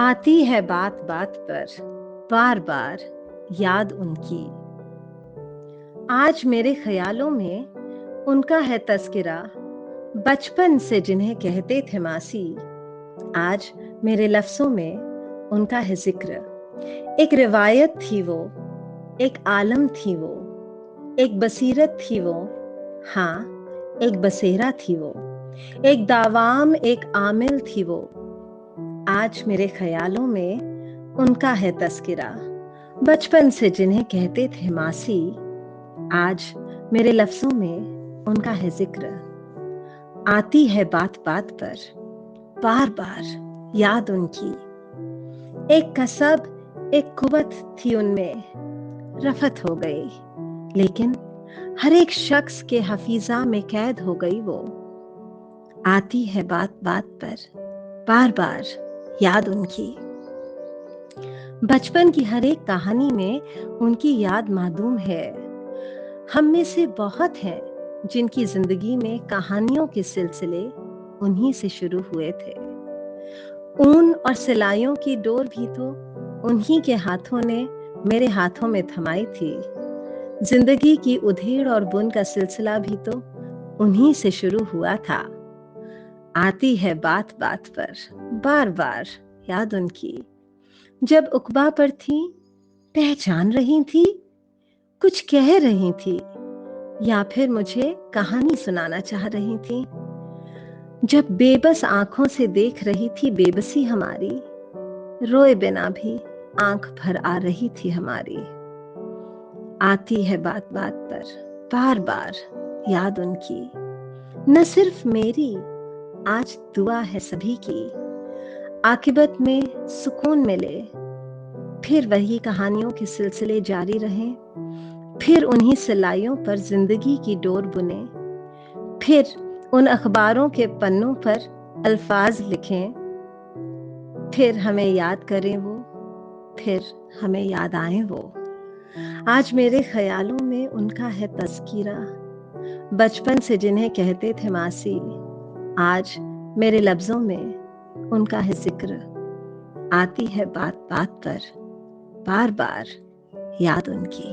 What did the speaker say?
आती है बात बात पर बार बार याद उनकी। आज मेरे ख्यालों में उनका है तस्किरा, बचपन से जिन्हें कहते थे मासी। आज मेरे लफ्ज़ों में उनका है जिक्र। एक रिवायत थी वो, एक आलम थी वो, एक बसीरत थी वो, हाँ एक बसेरा थी वो, एक दावाम एक आमिल थी वो। आज मेरे ख्यालों में उनका है तस्किरा, बचपन से जिन्हें कहते थे मासी। आज मेरे लफ्ज़ों में उनका है जिक्र। आती है बात बात पर बार बार याद उनकी। एक कसब एक कुव्वत थी उनमें, रफत हो गई, लेकिन हर एक शख्स के हफीजा में कैद हो गई वो। आती है बात बात पर बार बार याद उनकी। बचपन की हर एक कहानी में उनकी याद मादूम है। हम में से बहुत हैं जिनकी जिंदगी में कहानियों के सिलसिले उन्हीं से शुरू हुए थे। ऊन और सिलाइयों की डोर भी तो उन्हीं के हाथों ने मेरे हाथों में थमाई थी। जिंदगी की उधेड़ और बुन का सिलसिला भी तो उन्हीं से शुरू हुआ था। आती है बात बात पर बार बार याद उनकी। जब उकबा पर थी, पहचान रही थी, कुछ कह रही थी, या फिर मुझे कहानी सुनाना चाह रही थी। जब बेबस आंखों से देख रही थी बेबसी हमारी, रोए बिना भी आंख भर आ रही थी हमारी। आती है बात बात पर बार बार याद उनकी। न सिर्फ मेरी, आज दुआ है सभी की, आकिबत में सुकून मिले, फिर वही कहानियों के सिलसिले जारी रहें, फिर उन्हीं सिलाइयों पर जिंदगी की डोर बुने, फिर उन अखबारों के पन्नों पर अल्फाज लिखें, फिर हमें याद करें वो, फिर हमें याद आए वो। आज मेरे ख्यालों में उनका है तस्कीरा, बचपन से जिन्हें कहते थे मासी। आज मेरे लफ्ज़ों में उनका है जिक्र। आती है बात बात पर बार बार याद उनकी।